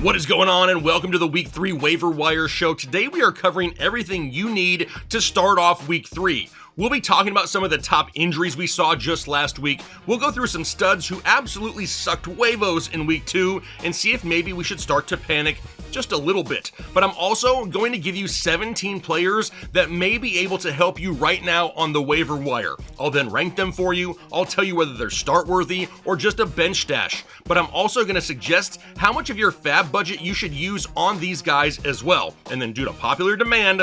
What is going on, and welcome to the Week 3 Waiver Wire Show. Today we are covering everything you need to start off Week 3. We'll be talking about some of the top injuries we saw just last week. We'll go through some studs who absolutely sucked waivos in Week 2 and see if maybe we should start to panic just a little bit. But I'm also going to give you 17 players that may be able to help you right now on the waiver wire. I'll then rank them for you. I'll tell you whether they're start worthy or just a bench stash. But I'm also going to suggest how much of your FAAB budget you should use on these guys as well. And then due to popular demand,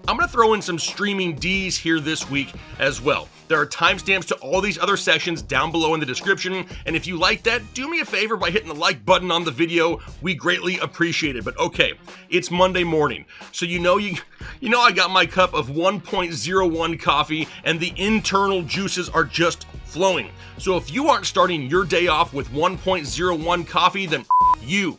I'm going to throw in some streaming Ds here this week as well. There are timestamps to all these other sessions down below in the description, and if you like that, do me a favor by hitting the like button on the video. We greatly appreciate it. But okay, it's Monday morning, so you know I got my cup of 1.01 coffee, and the internal juices are just flowing. So if you aren't starting your day off with 1.01 coffee, then you.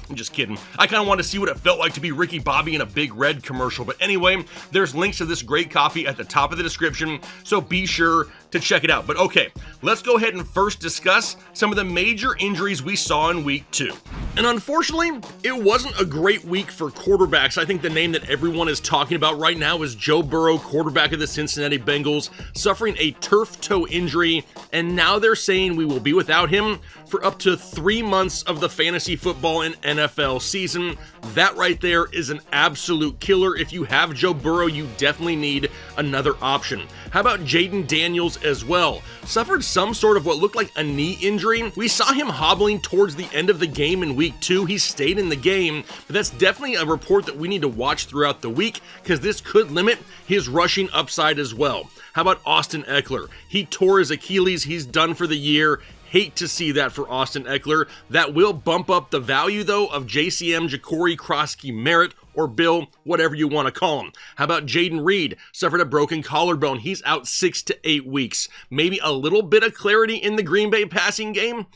I'm just kidding. I kind of want to see what it felt like to be Ricky Bobby in a Big Red commercial. But anyway, there's links to this great coffee at the top of the description, so be sure to check it out. But okay, let's go ahead and first discuss some of the major injuries we saw in Week 2. And unfortunately, it wasn't a great week for quarterbacks. I think the name that everyone is talking about right now is Joe Burrow, quarterback of the Cincinnati Bengals, suffering a turf toe injury, and now they're saying we will be without him for up to 3 months of the fantasy football and NFL season. That right there is an absolute killer. If you have Joe Burrow, you definitely need another option. How about Jaden Daniels as well? Suffered some sort of what looked like a knee injury. We saw him hobbling towards the end of the game in Week 2. He stayed in the game, but that's definitely a report that we need to watch throughout the week because this could limit his rushing upside as well. How about Austin Eckler? He tore his Achilles. He's done for the year. Hate to see that for Austin Eckler. That will bump up the value, though, of JCM, Ja'Cory Krosky Merritt, or Bill, whatever you want to call him. How about Jaden Reed? Suffered a broken collarbone. He's out 6 to 8 weeks. Maybe a little bit of clarity in the Green Bay passing game?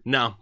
No.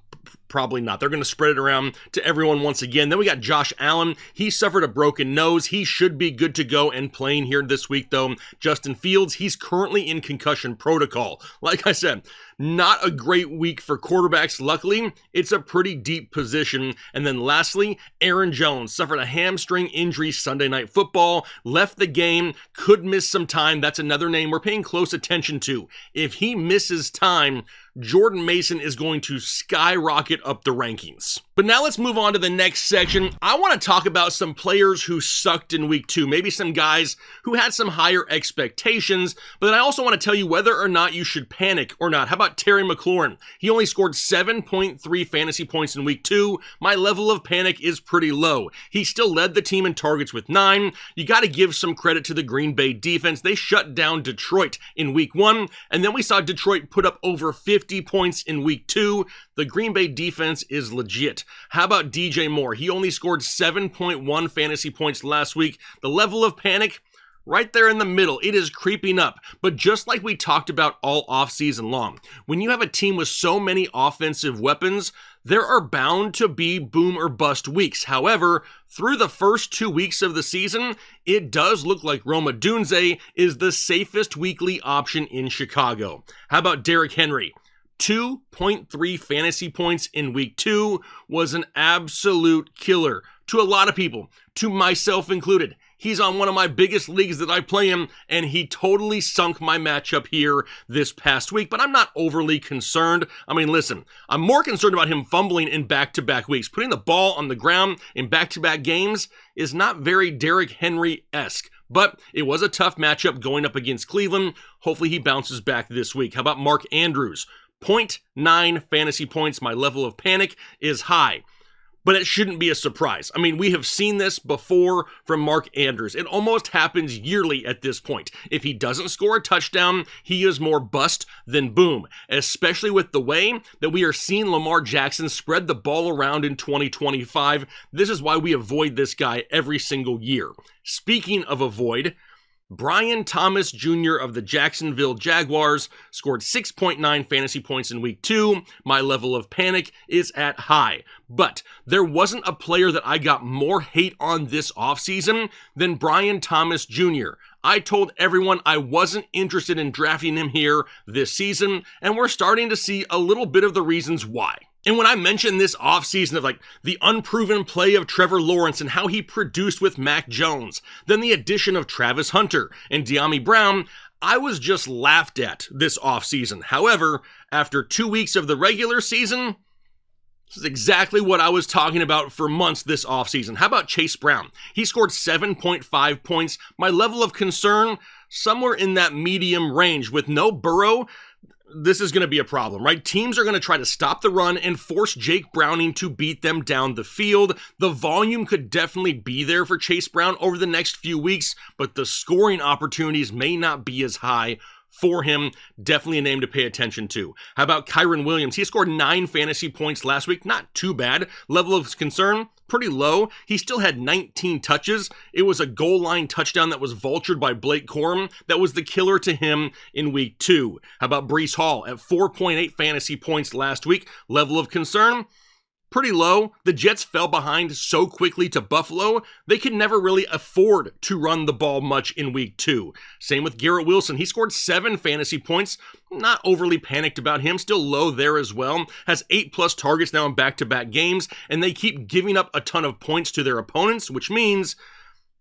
Probably not. They're going to spread it around to everyone once again. Then we got Josh Allen. He suffered a broken nose. He should be good to go and playing here this week, though. Justin Fields, he's currently in concussion protocol. Like I said, not a great week for quarterbacks. Luckily, it's a pretty deep position. And then lastly, Aaron Jones suffered a hamstring injury Sunday Night Football, left the game, could miss some time. That's another name we're paying close attention to. If he misses time, Jordan Mason is going to skyrocket up the rankings. But now let's move on to the next section. I want to talk about some players who sucked in Week 2, maybe some guys who had some higher expectations, but then I also want to tell you whether or not you should panic or not. How about Terry McLaurin? He only scored 7.3 fantasy points in Week 2. My level of panic is pretty low. He still led the team in targets with 9. You got to give some credit to the Green Bay defense. They shut down Detroit in Week 1, and then we saw Detroit put up over 50 points in Week 2. The Green Bay defense is legit. How about DJ Moore? He only scored 7.1 fantasy points last week. The level of panic, right there in the middle. It is creeping up. But just like we talked about all offseason long, when you have a team with so many offensive weapons, there are bound to be boom or bust weeks. However, through the first 2 weeks of the season, it does look like Rome Odunze is the safest weekly option in Chicago. How about Derrick Henry? 2.3 fantasy points in Week 2 was an absolute killer to a lot of people, to myself included. He's on one of my biggest leagues that I play in, and he totally sunk my matchup here this past week, but I'm not overly concerned. I mean, listen, I'm more concerned about him fumbling in back-to-back weeks. Putting the ball on the ground in back-to-back games is not very Derrick Henry-esque, but it was a tough matchup going up against Cleveland. Hopefully he bounces back this week. How about Mark Andrews? 0.9 fantasy points. My level of panic is high, but it shouldn't be a surprise. I mean, we have seen this before from Mark Andrews. It almost happens yearly at this point. If he doesn't score a touchdown, he is more bust than boom, especially with the way that we are seeing Lamar Jackson spread the ball around in 2025. This is why we avoid this guy every single year. Speaking of avoid, Brian Thomas Jr. of the Jacksonville Jaguars scored 6.9 fantasy points in Week 2. My level of panic is at high. But there wasn't a player that I got more hate on this offseason than Brian Thomas Jr. I told everyone I wasn't interested in drafting him here this season, and we're starting to see a little bit of the reasons why. And when I mentioned this offseason of like the unproven play of Trevor Lawrence and how he produced with Mac Jones, then the addition of Travis Hunter and De'Ami Brown, I was just laughed at this offseason. However, after 2 weeks of the regular season, this is exactly what I was talking about for months this offseason. How about Chase Brown? He scored 7.5 points. My level of concern, somewhere in that medium range. With no Burrow, this is going to be a problem, right? Teams are going to try to stop the run and force Jake Browning to beat them down the field. The volume could definitely be there for Chase Brown over the next few weeks, but the scoring opportunities may not be as high for him. Definitely a name to pay attention to. How about Kyren Williams? He scored 9 fantasy points last week. Not too bad. Level of concern, pretty low. He still had 19 touches. It was a goal line touchdown that was vultured by Blake Corum. That was the killer to him in week 2. How about Breece Hall at 4.8 fantasy points last week? Level of concern, pretty low. The Jets fell behind so quickly to Buffalo, they could never really afford to run the ball much in week 2. Same with Garrett Wilson. He scored 7 fantasy points. Not overly panicked about him. Still low there as well. Has 8+ targets now in back-to-back games, and they keep giving up a ton of points to their opponents, which means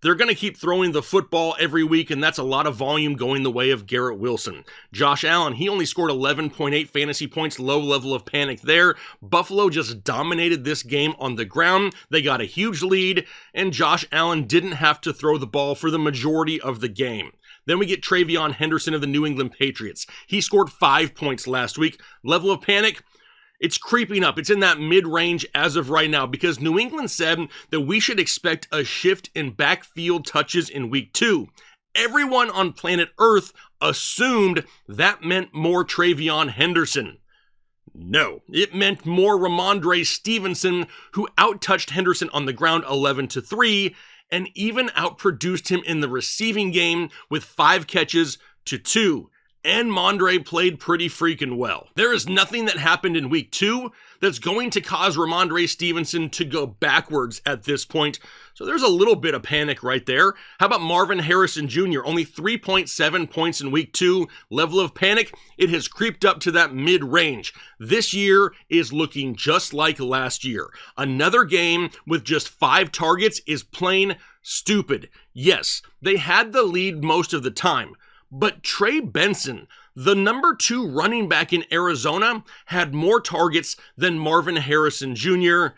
they're going to keep throwing the football every week, and that's a lot of volume going the way of Garrett Wilson. Josh Allen, he only scored 11.8 fantasy points, low level of panic there. Buffalo just dominated this game on the ground. They got a huge lead, and Josh Allen didn't have to throw the ball for the majority of the game. Then we get Travion Henderson of the New England Patriots. He scored 5 points last week. Level of panic, it's creeping up. It's in that mid-range as of right now because New England said that we should expect a shift in backfield touches in week 2. Everyone on planet Earth assumed that meant more Travion Henderson. No, it meant more Ramondre Stevenson, who outtouched Henderson on the ground 11-3 and even outproduced him in the receiving game with 5 catches to 2. And Mondre played pretty freaking well. There is nothing that happened in week 2 that's going to cause Ramondre Stevenson to go backwards at this point. So there's a little bit of panic right there. How about Marvin Harrison Jr.? Only 3.7 points in week 2. Level of panic, it has creeped up to that mid-range. This year is looking just like last year. Another game with just 5 targets is plain stupid. Yes, they had the lead most of the time. But Trey Benson, the number 2 running back in Arizona, had more targets than Marvin Harrison Jr.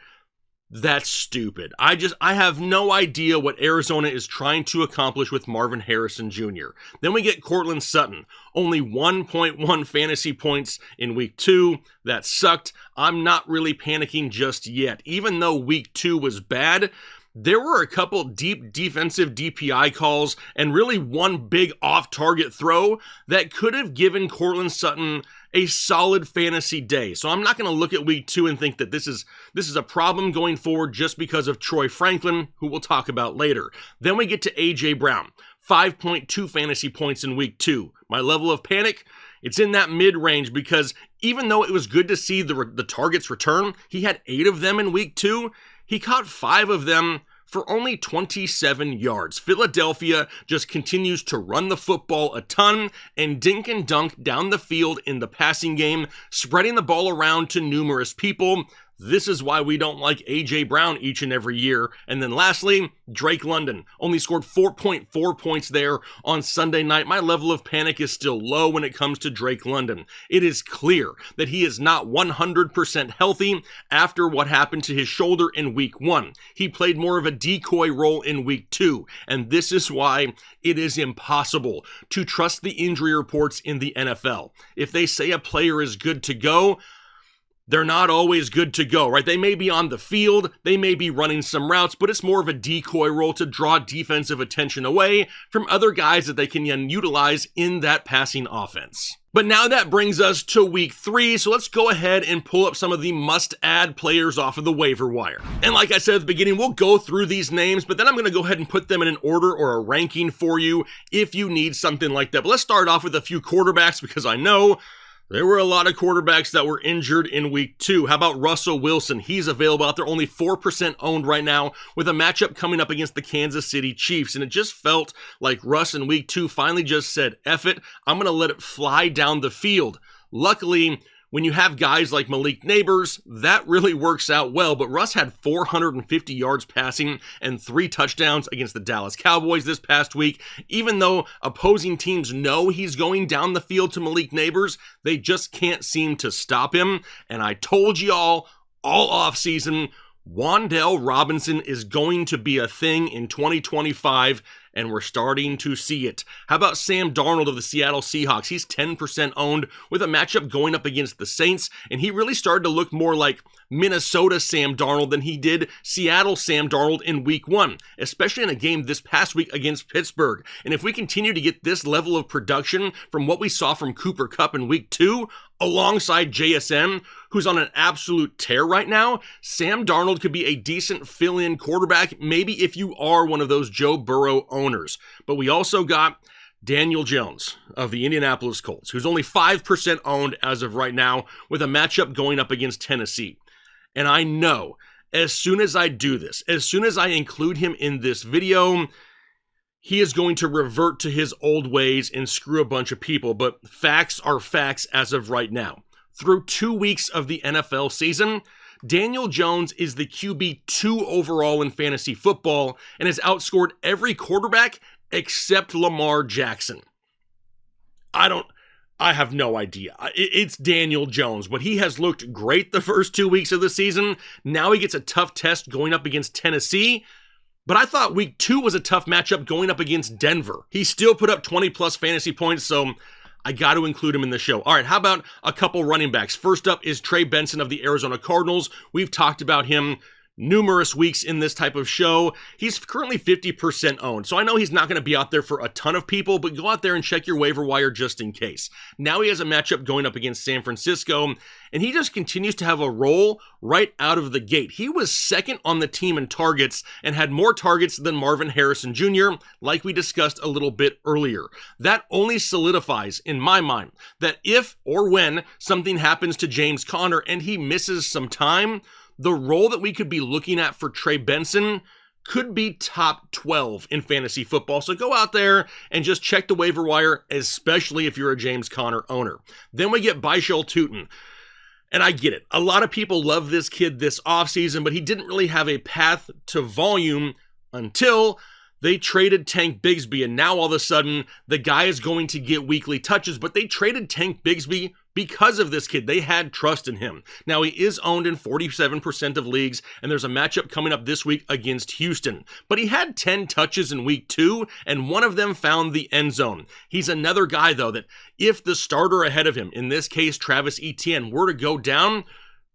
That's stupid. I have no idea what Arizona is trying to accomplish with Marvin Harrison Jr. Then we get Cortland Sutton. Only 1.1 fantasy points in week 2. That sucked. I'm not really panicking just yet. Even though week 2 was bad, there were a couple deep defensive DPI calls and really one big off-target throw that could have given Cortland Sutton a solid fantasy day. So I'm not going to look at week 2 and think that this is a problem going forward just because of Troy Franklin, who we'll talk about later. Then we get to A.J. Brown. 5.2 fantasy points in week 2. My level of panic, it's in that mid-range because even though it was good to see the targets return, he had 8 of them in week 2. He caught 5 of them for only 27 yards. Philadelphia just continues to run the football a ton and dink and dunk down the field in the passing game, spreading the ball around to numerous people. This is why we don't like A.J. Brown each and every year. And then lastly, Drake London only scored 4.4 points there on Sunday night. My level of panic is still low when it comes to Drake London. It is clear that he is not 100% healthy after what happened to his shoulder in week 1. He played more of a decoy role in week 2. And this is why it is impossible to trust the injury reports in the NFL. If they say a player is good to go, they're not always good to go, right? They may be on the field, they may be running some routes, but it's more of a decoy role to draw defensive attention away from other guys that they can utilize in that passing offense. But now that brings us to week 3, so let's go ahead and pull up some of the must-add players off of the waiver wire. And like I said at the beginning, we'll go through these names, but then I'm going to go ahead and put them in an order or a ranking for you if you need something like that. But let's start off with a few quarterbacks because I know there were a lot of quarterbacks that were injured in week 2. How about Russell Wilson? He's available out there, only 4% owned right now with a matchup coming up against the Kansas City Chiefs. And it just felt like Russ in week 2 finally just said, F it, I'm going to let it fly down the field. Luckily, When you have guys like Malik Neighbors, that really works out well, but Russ had 450 yards passing and 3 touchdowns against the Dallas Cowboys this past week. Even though opposing teams know he's going down the field to Malik Neighbors, they just can't seem to stop him. And I told y'all all offseason, Wan'Dale Robinson is going to be a thing in 2025, and we're starting to see it. How about Sam Darnold of the Seattle Seahawks? He's 10% owned with a matchup going up against the Saints, and he really started to look more like Minnesota Sam Darnold than he did Seattle Sam Darnold in week 1, especially in a game this past week against Pittsburgh. And if we continue to get this level of production from what we saw from Cooper Kupp in week 2, alongside JSN, who's on an absolute tear right now, Sam Darnold could be a decent fill-in quarterback, maybe if you are one of those Joe Burrow owners. But we also got Daniel Jones of the Indianapolis Colts, who's only 5% owned as of right now, with a matchup going up against Tennessee. And I know, as soon as I do this, as soon as I include him in this video, he is going to revert to his old ways and screw a bunch of people, but facts are facts as of right now. Through 2 weeks of the NFL season, Daniel Jones is the QB 2 overall in fantasy football and has outscored every quarterback except Lamar Jackson. I have no idea. It's Daniel Jones, but he has looked great the first 2 weeks of the season. Now he gets a tough test going up against Tennessee. But I thought week 2 was a tough matchup going up against Denver. He still put up 20 plus fantasy points, so I got to include him in the show. All right, how about a couple running backs? First up is Trey Benson of the Arizona Cardinals. We've talked about him numerous weeks in this type of show. He's currently 50% owned, so I know he's not going to be out there for a ton of people, but go out there and check your waiver wire just in case. Now he has a matchup going up against San Francisco, and he just continues to have a role right out of the gate. He was second on the team in targets and had more targets than Marvin Harrison Jr., like we discussed a little bit earlier. That only solidifies, in my mind, that if or when something happens to James Conner and he misses some time, the role that we could be looking at for Trey Benson could be top 12 in fantasy football. So go out there and just check the waiver wire, especially if you're a James Conner owner. Then we get Bishal Tootin. And I get it. A lot of people love this kid this offseason, but he didn't really have a path to volume until they traded Tank Bigsby. And now all of a sudden, the guy is going to get weekly touches, but they traded Tank Bigsby because of this kid. They had trust in him. Now, he is owned in 47% of leagues, and there's a matchup coming up this week against Houston. But he had 10 touches in week 2, and one of them found the end zone. He's another guy, though, that if the starter ahead of him, in this case Travis Etienne, were to go down,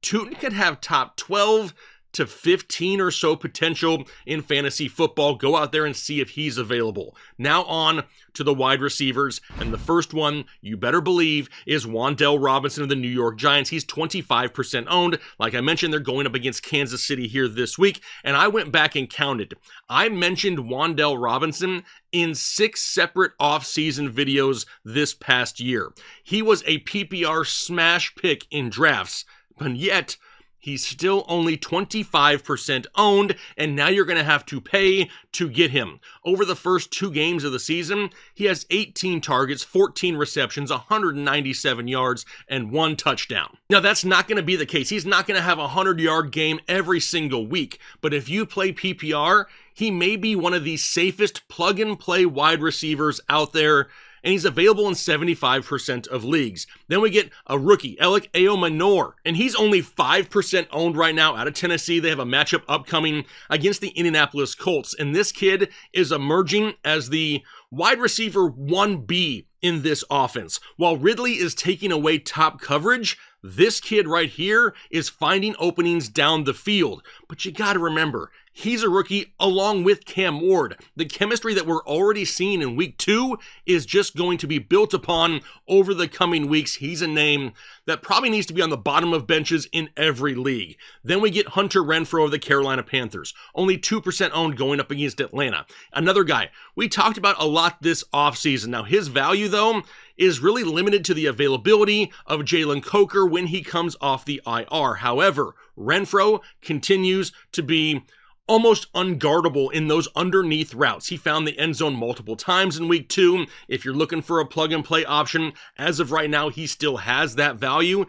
Tootin could have top 12 to 15 or so potential in fantasy football. Go out there and see if he's available. Now on to the wide receivers, and the first one, you better believe, is Wan'Dale Robinson of the New York Giants. He's 25% owned. Like I mentioned, they're going up against Kansas City here this week, and I went back and counted. I mentioned Wan'Dale Robinson in 6 separate off-season videos this past year. He was a PPR smash pick in drafts, but yet he's still only 25% owned, and now you're going to have to pay to get him. Over the first 2 games of the season, he has 18 targets, 14 receptions, 197 yards, and 1 touchdown. Now, that's not going to be the case. He's not going to have a 100-yard game every single week, but if you play PPR, he may be one of the safest plug-and-play wide receivers out there, and he's available in 75% of leagues. Then we get a rookie, Alec Ayomanor, and he's only 5% owned right now out of Tennessee. They have a matchup upcoming against the Indianapolis Colts, and this kid is emerging as the wide receiver 1B in this offense. While Ridley is taking away top coverage, this kid right here is finding openings down the field. But you got to remember, he's a rookie along with Cam Ward. The chemistry that we're already seeing in week 2 is just going to be built upon over the coming weeks. He's a name that probably needs to be on the bottom of benches in every league. Then we get Hunter Renfrow of the Carolina Panthers, only 2% owned going up against Atlanta. Another guy we talked about a lot this offseason. Now, his value, though, is really limited to the availability of Jalen Coker when he comes off the IR. However, Renfrow continues to be almost unguardable in those underneath routes. He found the end zone multiple times in week 2. If you're looking for a plug-and-play option, as of right now, he still has that value.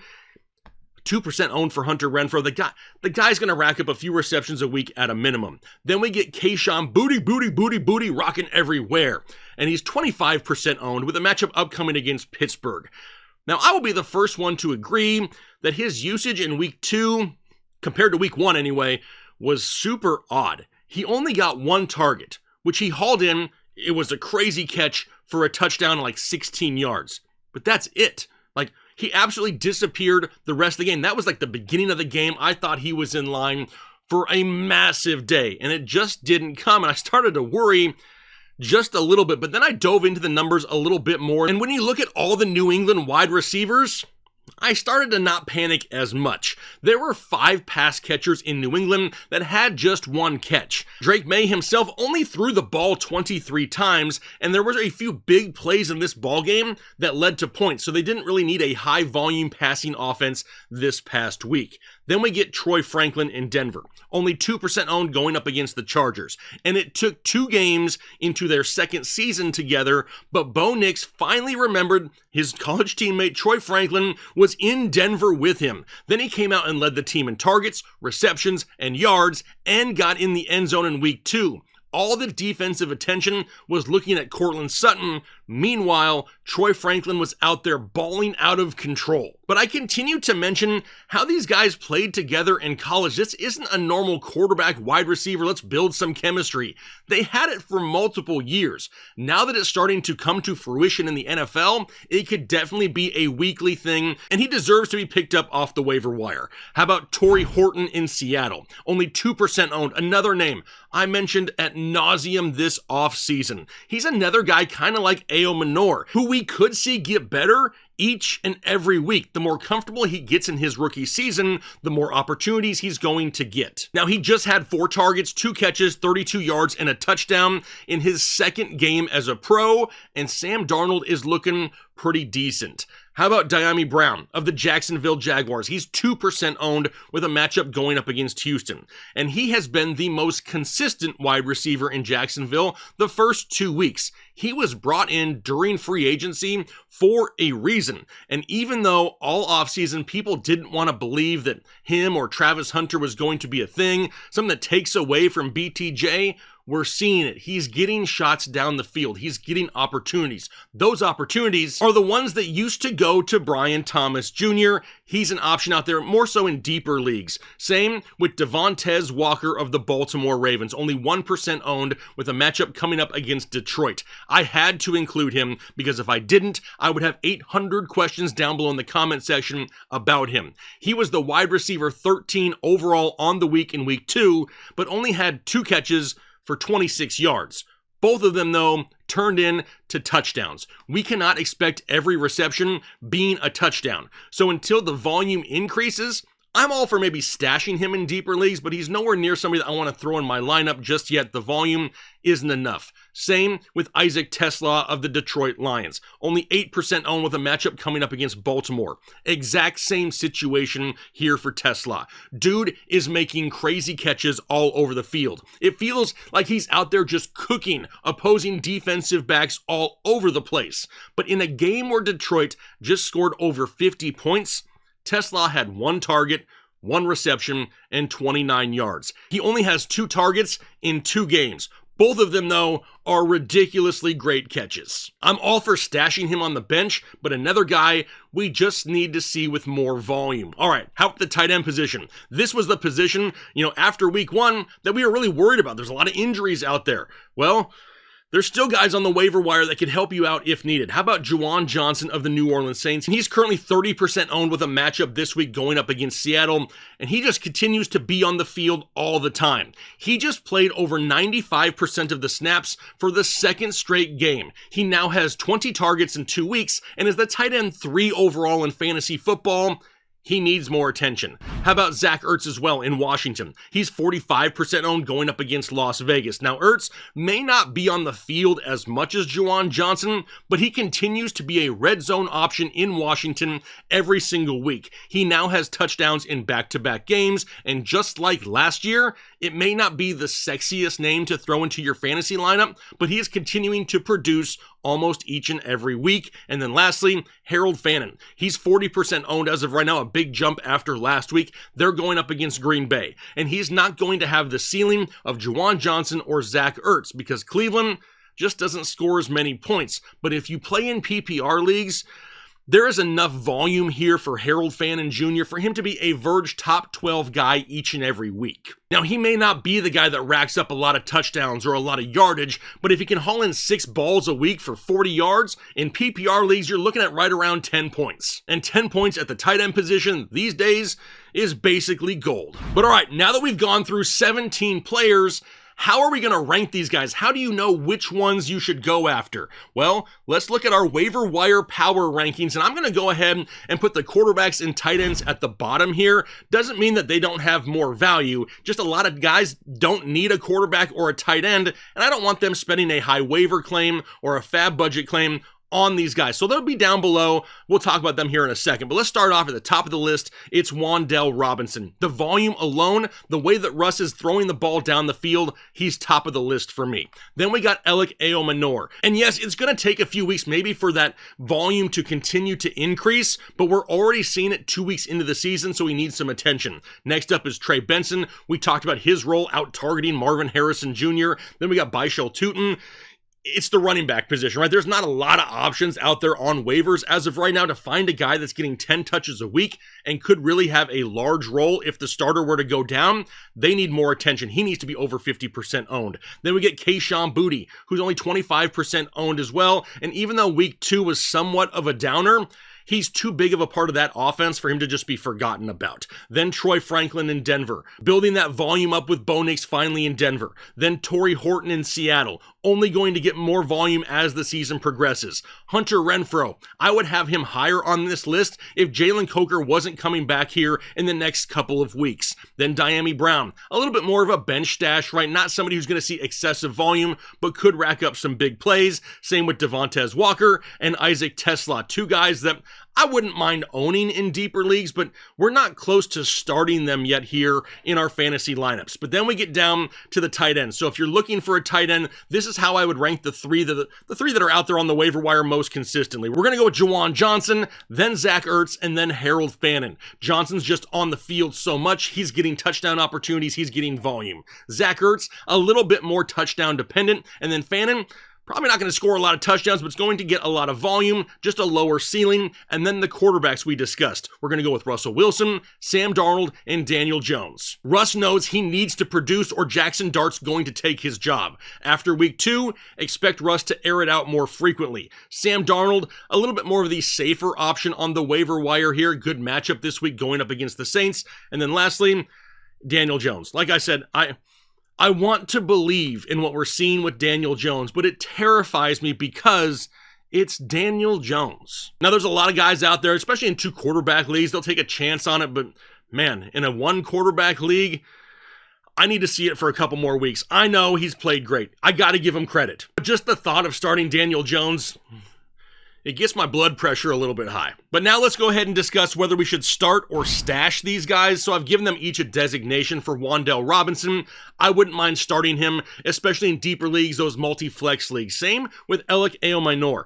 2% owned for Hunter Renfrow. The guy's going to rack up a few receptions a week at a minimum. Then we get Kayshon booty rocking everywhere. And he's 25% owned with a matchup upcoming against Pittsburgh. Now, I will be the first one to agree that his usage in week 2, compared to week 1 anyway, was super odd. He only got 1 target, which he hauled in. It was a crazy catch for a touchdown like 16 yards. But that's it. Like, he absolutely disappeared the rest of the game. That was like the beginning of the game. I thought he was in line for a massive day, and it just didn't come. And I started to worry just a little bit, but then I dove into the numbers a little bit more. And when you look at all the New England wide receivers, I started to not panic as much. There were 5 pass catchers in New England that had just 1 catch. Drake May himself only threw the ball 23 times, and there were a few big plays in this ball game that led to points, so they didn't really need a high volume passing offense this past week. Then we get Troy Franklin in Denver, only 2% owned going up against the Chargers. And it took 2 games into their second season together, but Bo Nix finally remembered his college teammate Troy Franklin was in Denver with him. Then he came out and led the team in targets, receptions, and yards, and got in the end zone in week 2. All the defensive attention was looking at Courtland Sutton. Meanwhile, Troy Franklin was out there balling out of control. But I continue to mention how these guys played together in college. This isn't a normal quarterback wide receiver. Let's build some chemistry. They had it for multiple years. Now that it's starting to come to fruition in the NFL, it could definitely be a weekly thing, and he deserves to be picked up off the waiver wire. How about Torrey Horton in Seattle? Only 2% owned. Another name I mentioned at nauseum this offseason. He's another guy kind of like Ao Manor, who we could see get better each and every week. The more comfortable he gets in his rookie season, the more opportunities he's going to get. Now, he just had 4 targets, 2 catches, 32 yards, and a touchdown in his second game as a pro, and Sam Darnold is looking pretty decent. How about Dyami Brown of the Jacksonville Jaguars? He's 2% owned with a matchup going up against Houston. And he has been the most consistent wide receiver in Jacksonville the first 2 weeks. He was brought in during free agency for a reason. And even though all offseason people didn't want to believe that him or Travis Hunter was going to be a thing, something that takes away from BTJ, we're seeing it. He's getting shots down the field. He's getting opportunities. Those opportunities are the ones that used to go to Brian Thomas Jr. He's an option out there, more so in deeper leagues. Same with Devontae Walker of the Baltimore Ravens, only 1% owned with a matchup coming up against Detroit. I had to include him because if I didn't, I would have 800 questions down below in the comment section about him. He was the wide receiver 13 overall on the week in week 2, but only had 2 catches for 26 yards. Both of them, though, turned in to touchdowns. We cannot expect every reception being a touchdown. So until the volume increases, I'm all for maybe stashing him in deeper leagues, but he's nowhere near somebody that I want to throw in my lineup just yet. The volume isn't enough. Same with Isaac Tesla of the Detroit Lions. Only 8% owned with a matchup coming up against Baltimore. Exact same situation here for Tesla. Dude is making crazy catches all over the field. It feels like he's out there just cooking opposing defensive backs all over the place. But in a game where Detroit just scored over 50 points, Tesla had 1 target, 1 reception, and 29 yards. He only has 2 targets in 2 games. Both of them, though, are ridiculously great catches. I'm all for stashing him on the bench, but another guy we just need to see with more volume. All right, how about the tight end position? This was the position, after week 1 that we were really worried about. There's a lot of injuries out there. Well, there's still guys on the waiver wire that could help you out if needed. How about Juwan Johnson of the New Orleans Saints? He's currently 30% owned with a matchup this week going up against Seattle, and he just continues to be on the field all the time. He just played over 95% of the snaps for the second straight game. He now has 20 targets in 2 weeks and is the tight end 3 overall in fantasy football. He needs more attention. How about Zach Ertz as well in Washington? He's 45% owned going up against Las Vegas. Now, Ertz may not be on the field as much as Juwan Johnson, but he continues to be a red zone option in Washington every single week. He now has touchdowns in back-to-back games, and just like last year, It may not be the sexiest name to throw into your fantasy lineup, but he is continuing to produce almost each and every week. And then lastly, Harold Fannin. He's 40% owned as of right now, a big jump after last week. They're going up against Green Bay, and he's not going to have the ceiling of Juwan Johnson or Zach Ertz because Cleveland just doesn't score as many points. But if you play in PPR leagues, there is enough volume here for Harold Fannin Jr. for him to be a Verge top 12 guy each and every week. Now, he may not be the guy that racks up a lot of touchdowns or a lot of yardage, but if he can haul in 6 balls a week for 40 yards, in PPR leagues, you're looking at right around 10 points. And 10 points at the tight end position these days is basically gold. But all right, now that we've gone through 17 players, how are we going to rank these guys? How do you know which ones you should go after? Well, let's look at our waiver wire power rankings, and I'm going to go ahead and put the quarterbacks and tight ends at the bottom here. Doesn't mean that they don't have more value, just a lot of guys don't need a quarterback or a tight end, and I don't want them spending a high waiver claim or a FAAB budget claim on these guys. So they'll be down below. We'll talk about them here in a second. But let's start off at the top of the list. It's Wan'Dale Robinson. The volume alone, the way that Russ is throwing the ball down the field, he's top of the list for me. Then we got Alec Eomanor. And yes, it's going to take a few weeks maybe for that volume to continue to increase, but we're already seeing it 2 weeks into the season, so he needs some attention. Next up is Trey Benson. We talked about his role out targeting Marvin Harrison Jr. Then we got Baishal Tootin. It's the running back position, right? There's not a lot of options out there on waivers as of right now to find a guy that's getting 10 touches a week and could really have a large role if the starter were to go down. They need more attention. He needs to be over 50% owned. Then we get Kayshon Boutte, who's only 25% owned as well. And even though week 2 was somewhat of a downer, he's too big of a part of that offense for him to just be forgotten about. Then Troy Franklin in Denver, building that volume up with Bo Nix finally in Denver. Then Torrey Horton in Seattle, only going to get more volume as the season progresses. Hunter Renfrow, I would have him higher on this list if Jalen Coker wasn't coming back here in the next couple of weeks. Then Dyami Brown, a little bit more of a bench stash, right? Not somebody who's going to see excessive volume, but could rack up some big plays. Same with Devontae Walker and Isaac Tesla, two guys that I wouldn't mind owning in deeper leagues, but we're not close to starting them yet here in our fantasy lineups. But then we get down to the tight end. So if you're looking for a tight end, this is how I would rank the three that are out there on the waiver wire most consistently. We're going to go with Juwan Johnson, then Zach Ertz, and then Harold Fannin. Johnson's just on the field so much. He's getting touchdown opportunities. He's getting volume. Zach Ertz, a little bit more touchdown dependent. And then Fannin, probably not going to score a lot of touchdowns, but it's going to get a lot of volume, just a lower ceiling. And then the quarterbacks we discussed. We're going to go with Russell Wilson, Sam Darnold, and Daniel Jones. Russ knows he needs to produce or Jackson Dart's going to take his job. After week 2, expect Russ to air it out more frequently. Sam Darnold, a little bit more of the safer option on the waiver wire here. Good matchup this week going up against the Saints. And then lastly, Daniel Jones. Like I said, I want to believe in what we're seeing with Daniel Jones, but it terrifies me because it's Daniel Jones. Now, there's a lot of guys out there, especially in 2 quarterback leagues, they'll take a chance on it, but man, in a 1 quarterback league, I need to see it for a couple more weeks. I know he's played great. I got to give him credit. But just the thought of starting Daniel Jones, it gets my blood pressure a little bit high. But now let's go ahead and discuss whether we should start or stash these guys. So I've given them each a designation. For Wan'Dale Robinson, I wouldn't mind starting him, especially in deeper leagues, those multi-flex leagues. Same with Alec Eomanor.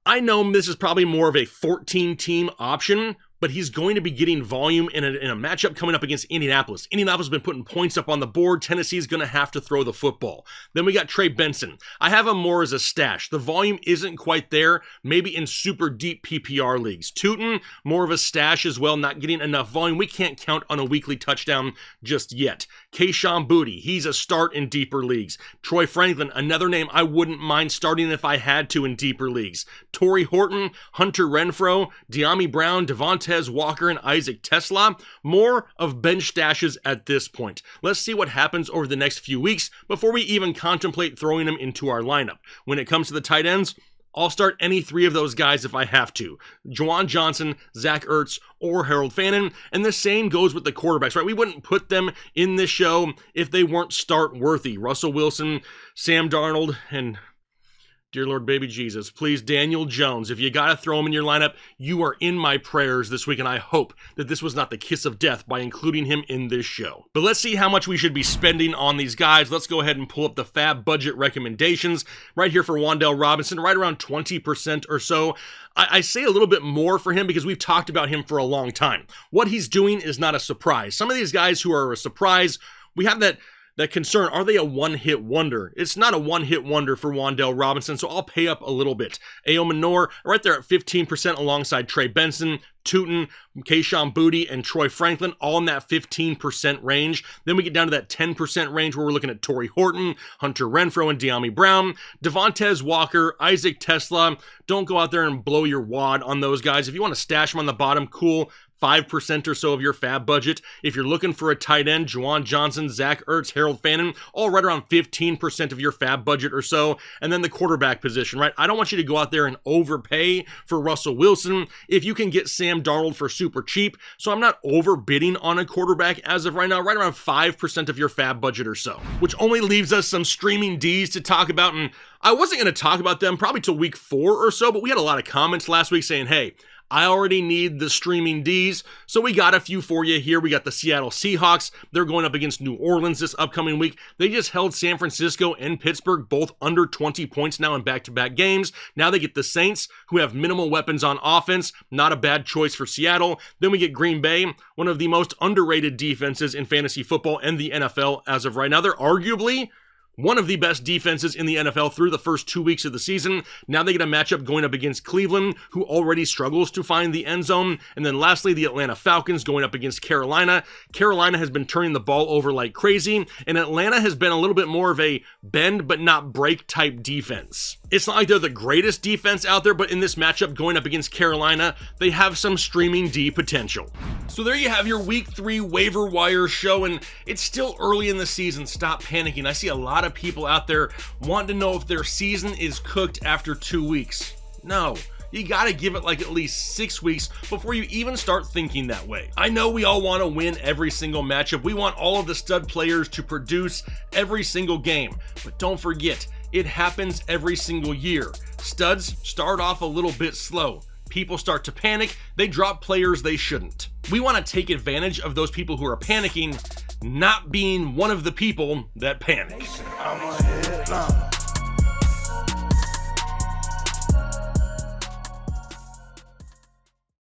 I know this is probably more of a 14-team option, but he's going to be getting volume in a matchup coming up against Indianapolis. Indianapolis has been putting points up on the board. Tennessee is going to have to throw the football. Then we got Trey Benson. I have him more as a stash. The volume isn't quite there, maybe in super deep PPR leagues. Tootin, more of a stash as well, not getting enough volume. We can't count on a weekly touchdown just yet. Kayshon Boutte, he's a start in deeper leagues. Troy Franklin, another name I wouldn't mind starting if I had to in deeper leagues. Torrey Horton, Hunter Renfrow, Dyami Brown, Devontae Walker, and Isaac Tesla, more of bench stashes at this point. Let's see what happens over the next few weeks before we even contemplate throwing them into our lineup. When it comes to the tight ends, I'll start any 3 of those guys if I have to. Juwan Johnson, Zach Ertz, or Harold Fannin. And the same goes with the quarterbacks, right? We wouldn't put them in this show if they weren't start worthy. Russell Wilson, Sam Darnold, and Dear Lord, baby Jesus, please, Daniel Jones, if you got to throw him in your lineup, you are in my prayers this week, and I hope that this was not the kiss of death by including him in this show. But let's see how much we should be spending on these guys. Let's go ahead and pull up the FAAB budget recommendations right here for Wan'Dale Robinson, right around 20% or so. I say a little bit more for him because we've talked about him for a long time. What he's doing is not a surprise. Some of these guys who are a surprise, we have that concern, are they a one-hit wonder? It's not a one-hit wonder for Wan'Dale Robinson, so I'll pay up a little bit. Ayo Manor, right there at 15% alongside Trey Benson, Tootin, Kayshon Boutte, and Troy Franklin, all in that 15% range. Then we get down to that 10% range where we're looking at Torrey Horton, Hunter Renfrow, and De'Ami Brown, Devontae Walker, Isaac Tesla. Don't go out there and blow your wad on those guys. If you want to stash them on the bottom, cool. 5% or so of your FAAB budget. If you're looking for a tight end, Juwan Johnson, Zach Ertz, Harold Fannin, all right around 15% of your FAAB budget or so. And then the quarterback position, right? I don't want you to go out there and overpay for Russell Wilson if you can get Sam Darnold for super cheap. So I'm not overbidding on a quarterback as of right now, right around 5% of your FAAB budget or so, which only leaves us some streaming Ds to talk about. And I wasn't going to talk about them probably till week 4 or so, but we had a lot of comments last week saying, hey, I already need the streaming Ds, so we got a few for you here. We got the Seattle Seahawks. They're going up against New Orleans this upcoming week. They just held San Francisco and Pittsburgh both under 20 points now in back-to-back games. Now they get the Saints, who have minimal weapons on offense. Not a bad choice for Seattle. Then we get Green Bay, one of the most underrated defenses in fantasy football and the NFL as of right now. They're arguably one of the best defenses in the NFL through the first 2 weeks of the season. Now they get a matchup going up against Cleveland, who already struggles to find the end zone. And then lastly, the Atlanta Falcons going up against Carolina. Carolina has been turning the ball over like crazy, and Atlanta has been a little bit more of a bend but not break type defense. It's not like they're the greatest defense out there, but in this matchup going up against Carolina, they have some streaming D potential. So there you have your week 3 waiver wire show, and it's still early in the season. Stop panicking. I see a lot of people out there wanting to know if their season is cooked after 2 weeks. No. You gotta give it like at least 6 weeks before you even start thinking that way. I know we all want to win every single matchup. We want all of the stud players to produce every single game. But don't forget, it happens every single year. Studs start off a little bit slow. People start to panic. They drop players they shouldn't. We want to take advantage of those people who are panicking, not being one of the people that panic.